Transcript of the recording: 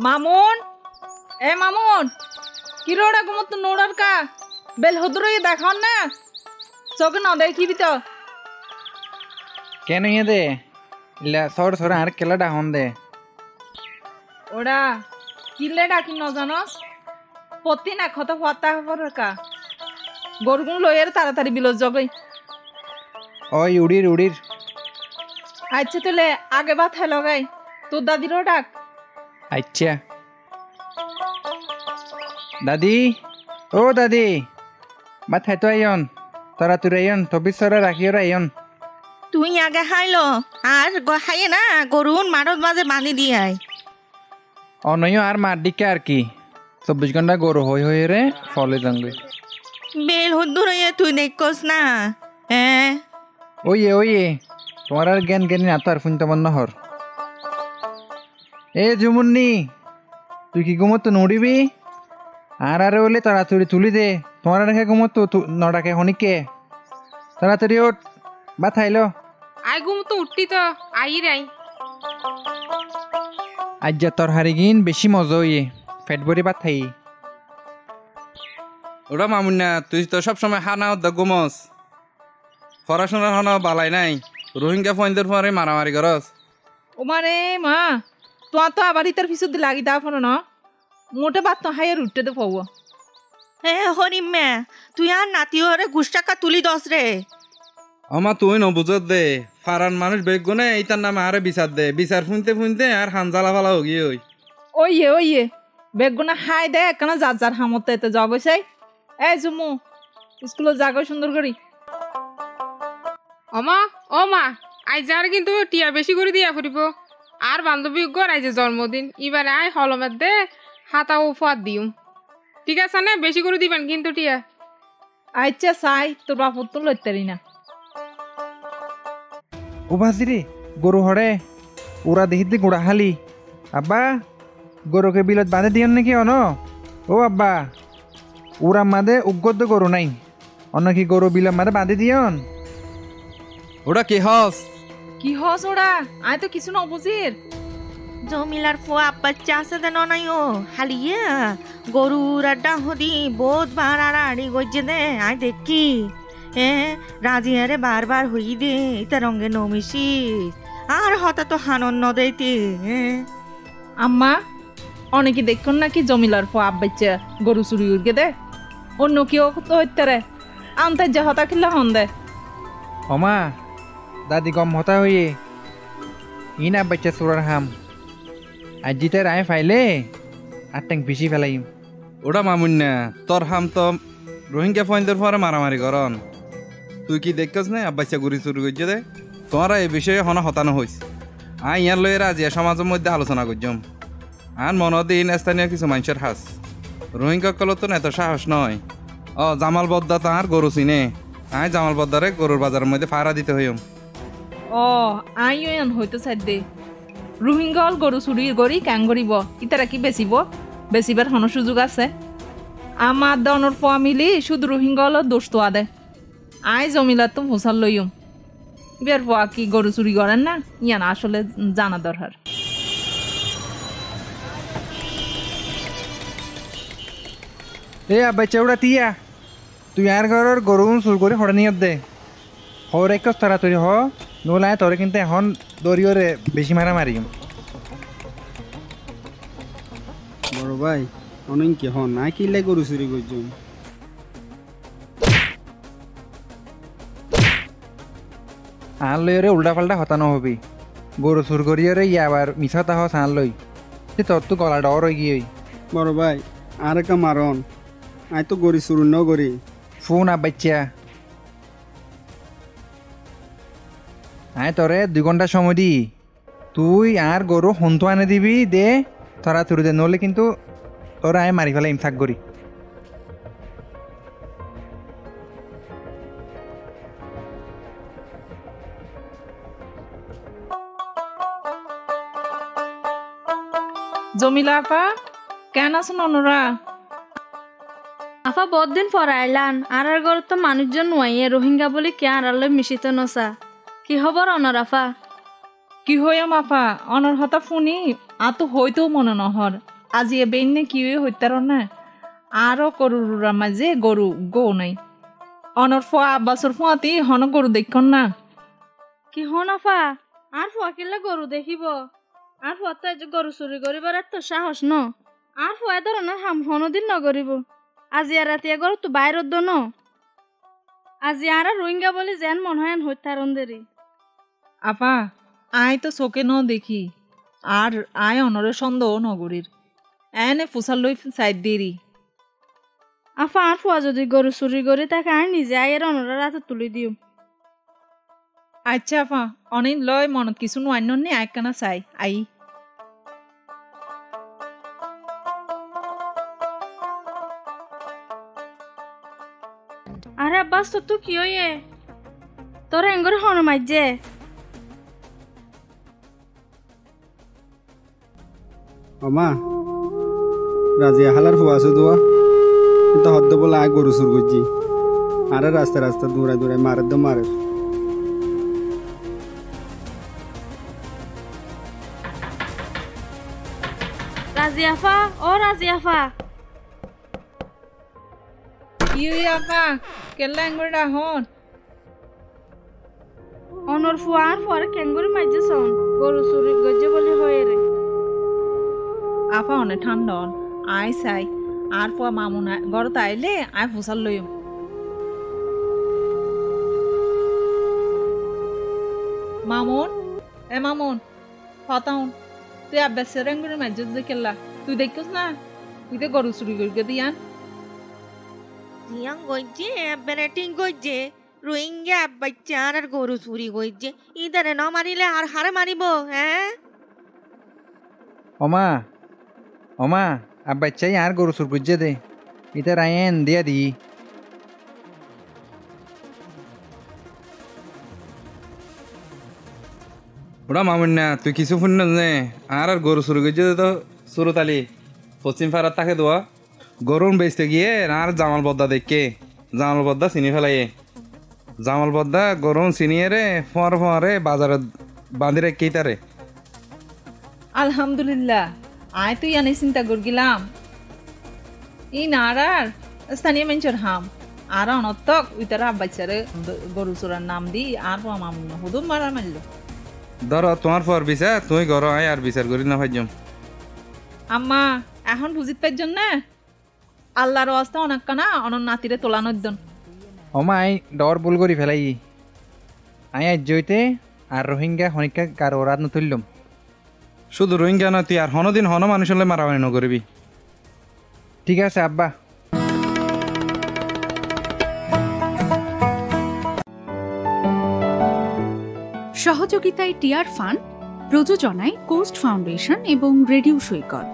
মামুন মামুন কি রোড়া ঘুমত নোড়ার কা বেল হদ্র দেখান না চোখে না দেখিবি তো কেন ইয়ে দে ইলা সর সর আর কেলা ডাহন দে ওরা কিলে ডাকি ন জানস প্রতি না ক্ষত হতা হবার কা গরগুন লয়ের তাড়াতাড়ি বিলজ জগই ওই উড়ির উড়ির আচ্ছা তাহলে আগে ভাত হেলো গাই তোর দাদিরও ডাক আচ্ছা দাদি ও দাদি বা থাইতো আইয়ন তোরা তুই আইয়ন তবিসরা রাখিও আইয়ন তুই আগে হাইলো আর হাইয়ে না গরুন মাঠত মাঝে বাঁধি দিয়াই অনয় আর মার দিকে আর কি 24 ঘন্টা গরু হই হই রে ফলে জঙ্গলে বেল হদ্দুর তুই দেখোস না হ্যাঁ ওইয়ে তোমার আর জ্ঞান জ্ঞানী না তো আর শুনতে মন নহর এ জুমুন্নি তুই কি ঘুমতো নড়িবি আর আরে বলে তাড়াতাড়ি তুলি দে তোমার রেখে ঘুমতো নডাকে হনিকে তাড়াতাড়ি ওঠ বা থাইলো আই ঘুমতো উঠতি তো আই রাই আজ যা তোর হারিগিন বেশি মজা হইয়ে ফেট ভরি বা থাই ওরা মামুন্না তুই তো সবসময় হানা দা ঘুমস পড়াশোনার হানা বালাই নাই রোহিঙ্গা ফোনদের পরে মারামারি করস ও মানে মা তোমার তো আবার ইতার পিছু লাগি দা ফোন না মোটে বাত তো হাইয়ের উঠতে দে পাবো হ্যাঁ হরিম মে তুই আর নাতি হরে গুষ্টাকা তুলি দস রে আমা তুই নবুজত দে ফারান মানুষ বেগুনে এইটার নামে আরে বিচার দে বিচার শুনতে শুনতে আর হানজালা ফালা হগি ওই ওইয়ে বেগুনা হাই দে একখানা যার যার হামতে এতে জগইছাই জুমু স্কুলে যাগো সুন্দর করি অমা ও মা আই যার কিন্তু টিয়া বেশি করে দিয়া ফুরিব আর বান্ধবী গর আই যে জন্মদিন এবারে আই হলমের দে হাতা উপহার দিম ঠিক আছে না বেশি করে দিবেন কিন্তু টিয়া আচ্ছা চাই তোর বাপর তো লইতারি না ও ভাজিরে গরু হরে ওরা দেখিতে গোড়া হালি আব্বা গরুকে বিলত বাঁধে দিয়ন নাকি অন ও আব্বা ওরা মাদে উগ্গত গরু নাই অন্য কি গরু বিলত মাদে বাঁধে দিয়ন ওটা কি হস কি হস ওরা আয় তো কিছু না বুঝির জমিলার ফোয়া বাচ্চা আছে দেন নাই ও হালিয়ে গরুর আড্ডা হদি বহুত বার আর আড়ি গজ্জে দে আই দেখি রাজি আরে বারবার হই দে ইতা রঙে নমিশিস আর হতা তো হানন নদেইতে আম্মা অনেকে দেখুন নাকি জমিলার ফো আব্বাচ্চা গরু চুরি উড়গে দে অন্য কেউ তো হইতারে আনতে যে হতা খিল্লা হন দে অমা দাদি গম হতা হইয়ে ইনা বাচ্চা সুরার হাম আজ জিতে রায় ফাইলে আর ট্যাঙ্ক বেশি ফেলাইম ওটা মামুন্না তোর হাম তো রোহিঙ্গা ফোনদের পরে মারামারি করন তুই কি দেখছস না আব্বাইসা ঘুরি চুরি করছে দে তোমরা এই বিষয়ে হনা হতানো হইস আই ইয়ার লয়ের আজিয়া সমাজের মধ্যে আলোচনা করছম আর মনে দিন স্থানীয় কিছু মানুষের হাস রোহিঙ্গা কলত তো এত সাহস নয় জামাল বদ্দা তাহার গরু চিনে আই জামাল বদ্দারে গরুর বাজারের মধ্যে ফাড়া দিতে হইম আইও এন হইতো সাইড দে রোহিঙ্গল গরু চুরি গড়ি কাং করিব ইতারা কি বেচিবার হন সুযোগ আছে আমার দনের ফোয়া মিলি শুধু রোহিঙ্গল দোষ তো আদে আই জমিলার তো ভোসাল লইম বের ফোয়া কি গরু চুরি করেন না ইয়ান আসলে জানা দরকার এ বাচ্চা ওরা তিয়া তুই আর ঘরের গরু চুর করে হরে নিয়ে দে হর এক তাড়াতাড়ি হ নোলায় তোরে কিন্তু এখন দরিয়রে বেশি মারামারি বড় ভাই অনেক কি হন না কি লাই গরু চুরি করছুন আন লইরে উল্টা পাল্টা হতানো হবি গরু চুর করিয়রে ইয়া আবার মিছা তাহ আন লই তোর তো গলা ডর হয়ে গিয়ে বড় ভাই আর একটা মারন আই তো গরি চুরি ন গরি ফোন আ বাচ্চা আয় তোরে 2 ঘন্টা সময় দি তুই আর গরু হন্তু আনে দিবি দে তোরা তুই দে নলে কিন্তু তোরা আয় মারি ফেলা ইমথাক করি জমিলা আপা কেন আছেন অনুরা আফা বদিন পড়াইলান আর ঘর তো মানুষজন নোয়াইয়ে রোহিঙ্গা বলি কে আড়ালে মিশিত নসা কি খবর অনর আফা কি হইম আপা অনর হতা শুনি তো হয়তো মনে নহর আজি এ বেইনে কি হইতার না আরও গরুর মাঝে গরু গো নাই অনর ফোয়া আব্বাসর ফোয়াতি হন গরু দেখুন না কি হন আফা আর ফুয়া কিল্লা গরু দেখিব আর ফুয়া তো যে গরু চুরি করিবার আর তো সাহস ন আর ফুয়া ধরনের হাম হনদিন নগরিব আজি আর রাতিয়া গরু তো বাইরত দ ন আজি আর রোহিঙ্গা বলি যেন মন হয় হত্যারণ দেরি আপা আয় তো চোখে ন দেখি আর আয় অনরে সন্দেহ নগরীর এনে ফুসাল লই সাইড দেরি আফা আর ফুয়া যদি গরু চুরি করি তাকে আর নিজে আয়ের অনরা রাতে তুলি দিও আচ্ছা আপা অনেক লয় মনত কিছু নোয়ান্য নে আয়কানা চাই আই আরে আব্বাস তো তুই কি হইয়ে তোর এঙ্গর হন মাইজে আমা রাজিয়া হালার ফুয়া আছে দোয়া কিন্তু হদ্দ বলে আয় গরু চুর করছি আরে রাস্তা রাস্তা দূরে দূরে মারে তো মারে রাজিয়াফা ও রাজিয়াফা কি হই আপা কেল্লা এঙ্গরটা হন অনর ফুয়া আর ফুয়ারে কেঙ্গুরি মাইজে সন গরু চুরি গজে বলে হয়ে রে আপা অনেক ঠান্ডা আয় চাই আর ফুয়া মামুন ঘরত আইলে আয় ফুসাল লইম মামুন এ মামুন হতাউন তুই আব্বাসের এঙ্গরের মাঝে কেল্লা তুই দেখিস না তুই তো গরু চুরি করি দিয়ান দিয়াং গইছে বেরেটিং গইছে রোহিঙ্গা বাচ্চা আর গরু চুরি গইছে ইদারে ন মারিলে আর হারে মারিব হ্যাঁ অমা অমা আব্বাচ্চাই আর গরু চুর করছে দে এটা রায়েন দিয়া দি ওরা মামুন না তুই কিছু শুন নে আর গরু চুরি করছে তো সুরতালি পশ্চিম ফারাত তাকে দোয়া গরুন বেচতে গিয়ে আর জামাল বদ্দা দেখে জামাল বদ্দা চিনি ফেলাইয়ে জামাল বদ্দা গরুন চিনিয়ে রে ফোয়ারে বাজারে বাঁধি রেখেই তারে আলহামদুলিল্লাহ আয় তুই আনে চিন্তা করগিলাম ই নারার স্থানীয় মানুষের হাম আর অনর্থক ওই তারা আব্বাচ্চারে গরু চোরার নাম দি আর মামুন হুদুম মারা মারল ধর তোমার পর বিচার তুই ঘর আয় আর বিচার করি না ভাইজম আম্মা এখন বুঝিত পাইজন না আল্লাহর অবস্থা অনেক না অনর নাতিরে তোলানোর দন অমা আই ডর ভুল করি ফেলাই আই আজ জইতে আর রোহিঙ্গা হনিকা কারো রাত নতুললাম শুধু রোহিঙ্গা না তুই আর হনদিন হন মানুষলে মারামারি নকরিবি ঠিক আছে আব্বা সহযোগিতায় টিআর ফান্ড, প্রযোজনায় কোস্ট ফাউন্ডেশন এবং রেডিও সৈকত।